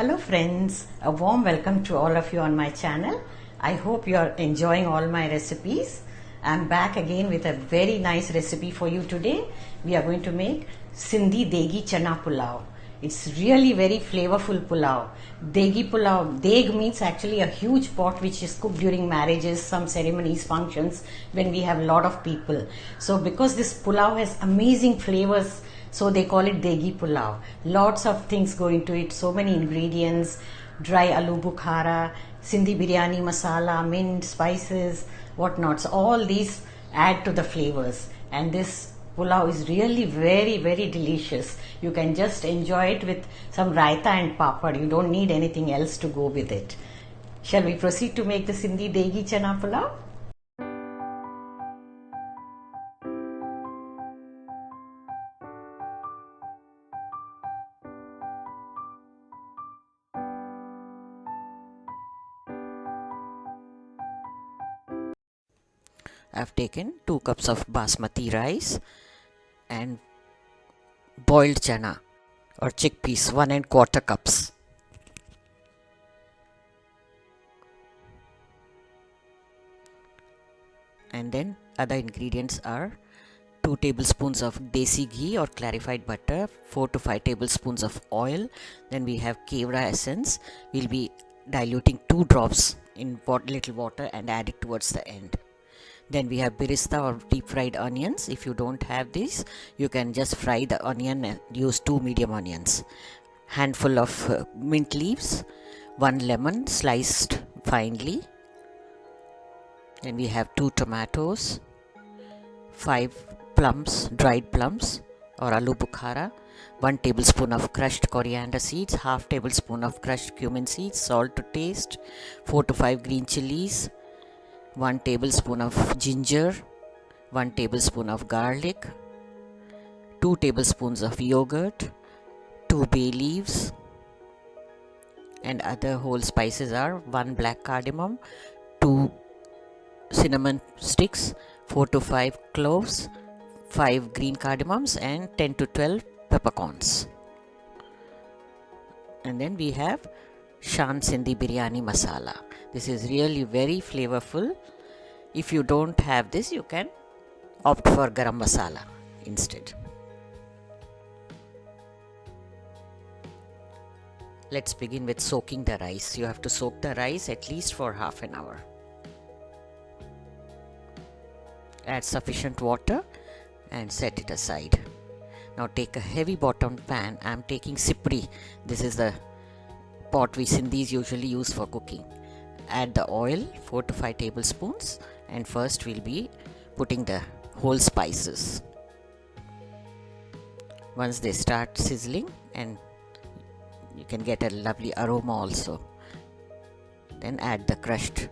Hello friends, a warm welcome to all of you on my channel. I hope you are enjoying all my recipes. I'm back again with a very nice recipe for you today. We are going to make Sindhi Degi Chana Pulao. It's really very flavorful pulao. Degi pulao, deg means actually a huge pot which is cooked during marriages, some ceremonies, functions when we have a lot of people. So because this pulao has amazing flavors, so they call it Degi Pulao. Lots of things go into it, so many ingredients, dry aloo Bukhara, Sindhi biryani masala, mint, spices, whatnots. All these add to the flavors. And this pulao is really very delicious. You can just enjoy it with some raita and papad. You don't need anything else to go with it. Shall we proceed to make the Sindhi Degi Chana Pulao? I've taken 2 cups of Basmati rice and boiled chana or chickpeas, 1 1/4 cups. And then other ingredients are 2 tablespoons of desi ghee or clarified butter, 4 to 5 tablespoons of oil. Then we have kevra essence. We'll be diluting 2 drops in little water and add it towards the end. Then we have birista or deep fried onions. If you don't have these, you can just fry the onion and use 2 medium onions. Handful of mint leaves, 1 lemon sliced finely. Then we have 2 tomatoes, 5 plums, dried plums or aloo Bukhara, 1 tablespoon of crushed coriander seeds, half tablespoon of crushed cumin seeds, salt to taste, 4 to 5 green chillies, 1 tablespoon of ginger, 1 tablespoon of garlic, 2 tablespoons of yogurt, 2 bay leaves, and other whole spices are 1 black cardamom, 2 cinnamon sticks, 4 to 5 cloves, 5 green cardamoms, and 10 to 12 peppercorns. And then we have Shan Sindhi biryani masala. This is really very flavorful. If you don't have this, you can opt for garam masala instead. Let's begin with soaking the rice. You have to soak the rice at least for half an hour. Add sufficient water and set it aside. Now take a heavy bottomed pan. I am taking sipri. This is the pot we Sindhis usually use for cooking. Add the oil, 4 to 5 tablespoons, and first we'll be putting the whole spices. Once they start sizzling, and you can get a lovely aroma also, then add the crushed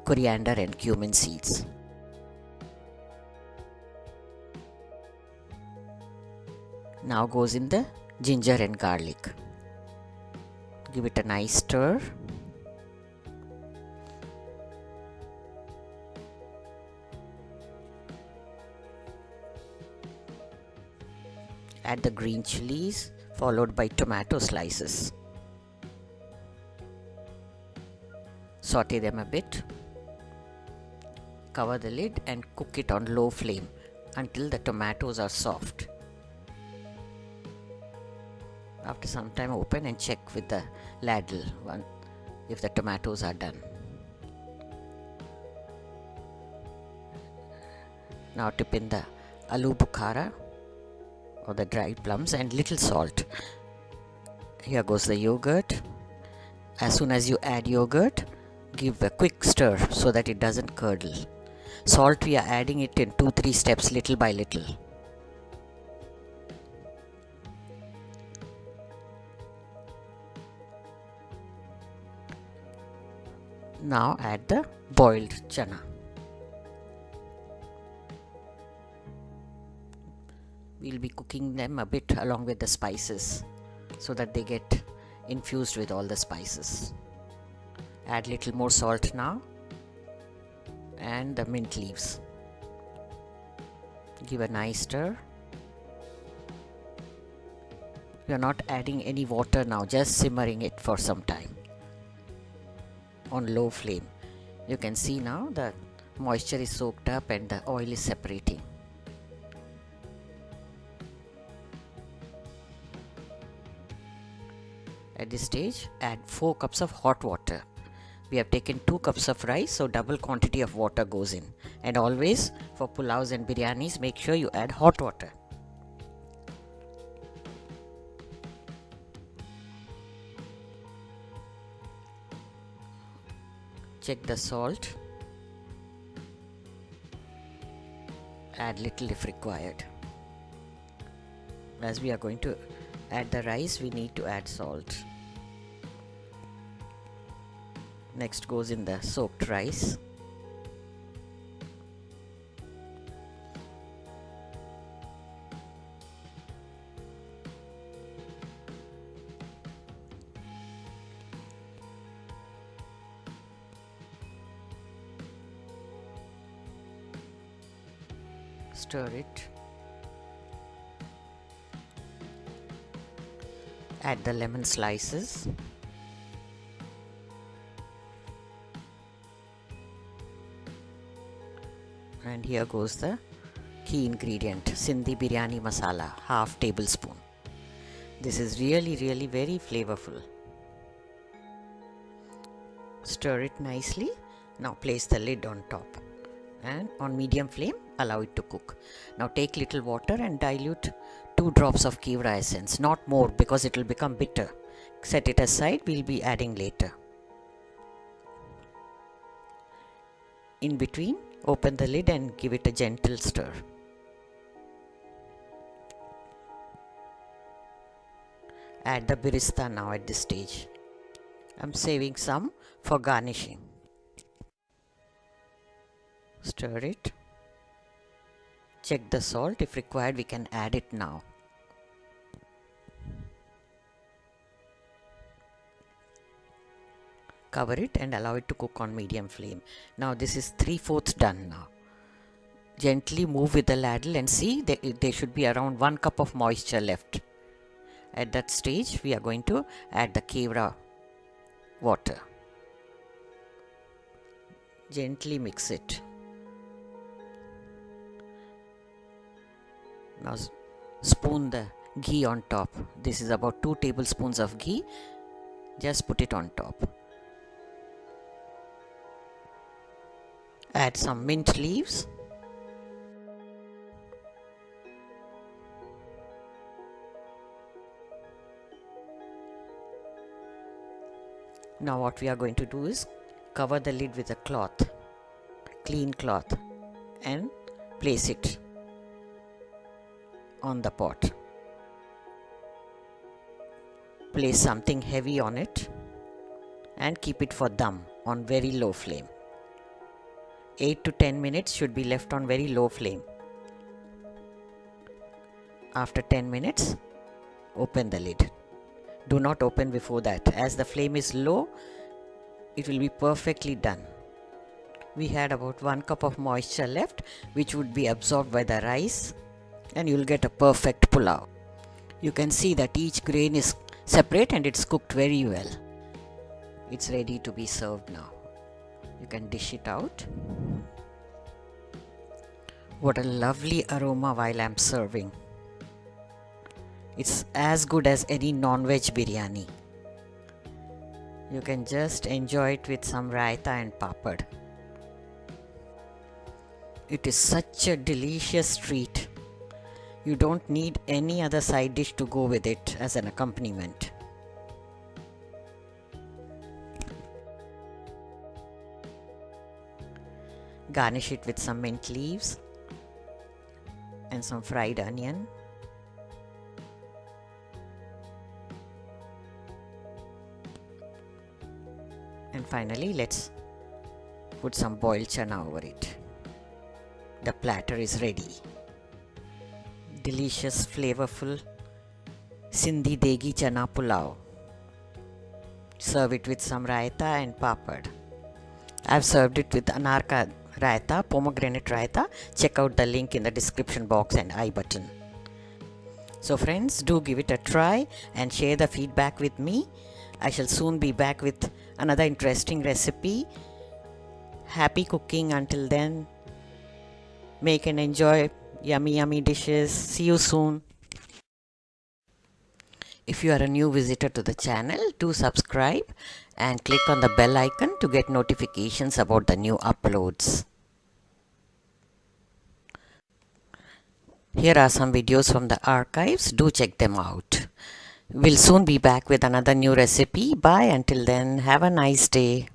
coriander and cumin seeds. Now goes in the ginger and garlic. Give it a nice stir. Add the green chilies followed by tomato slices. Saute them a bit. Cover the lid and cook it on low flame until the tomatoes are soft. After some time, open and check with the ladle if the tomatoes are done. Now dip in the aloo Bukhara or the dried plums and little salt. Here goes the yogurt. As soon as you add yogurt, give a quick stir so that it doesn't curdle. Salt, we are adding it in 2-3 steps, little by little. Now add the boiled chana. We'll be cooking them a bit along with the spices so that they get infused with all the spices. Add little more salt now and the mint leaves. Give a nice stir. We are not adding any water now, just simmering it for some time on low flame. You can see now the moisture is soaked up and the oil is separating. At this stage, add 4 cups of hot water. We have taken 2 cups of rice, so double quantity of water goes in. And always for pulaus and biryanis, make sure you add hot water. Check the salt. Add little if required. As we are going to add the rice, we need to add salt. Next goes in the soaked rice. Stir it. Add the lemon slices. And here goes the key ingredient, Sindhi biryani masala, half tablespoon. This is really very flavorful. Stir it nicely. Now place the lid on top and on medium flame allow it to cook. Now take little water and dilute 2 drops of kevra essence, not more because it will become bitter. Set it aside, we will be adding later. In between, open the lid and give it a gentle stir. Add the birista now at this stage. I'm saving some for garnishing. Stir it. Check the salt. If required, we can add it now. Cover it and allow it to cook on medium flame. Now this is 3/4 done now. Gently move with the ladle and see there should be around 1 cup of moisture left. At that stage, we are going to add the kevra water. Gently mix it. Now spoon the ghee on top. This is about 2 tablespoons of ghee. Just put it on top. Add some mint leaves. Now what we are going to do is cover the lid with a cloth, clean cloth, and place it on the pot. Place something heavy on it and keep it for dum on very low flame. 8 to 10 minutes should be left on very low flame. After 10 minutes, open the lid. Do not open before that. As the flame is low, it will be perfectly done. We had about 1 cup of moisture left, which would be absorbed by the rice, and you will get a perfect pulao. You can see that each grain is separate and it's cooked very well. It's ready to be served now. You can dish it out. What a lovely aroma while I'm serving. It's as good as any non-veg biryani. You can just enjoy it with some raita and papad. It is such a delicious treat. You don't need any other side dish to go with it as an accompaniment. Garnish it with some mint leaves and some fried onion. And finally, let's put some boiled chana over it. The platter is ready. Delicious, flavorful Sindhi Degi Chana Pulao. Serve it with some raita and papad. I've served it with anarka raita, pomegranate raita. Check out the link in the description box and I button. So friends, do give it a try and share the feedback with me. I shall soon be back with another interesting recipe. Happy cooking until then. Make and enjoy yummy dishes. See you soon. If you are a new visitor to the channel, do subscribe and click on the bell icon to get notifications about the new uploads. Here are some videos from the archives. Do check them out. We'll soon be back with another new recipe. Bye until then. Have a nice day.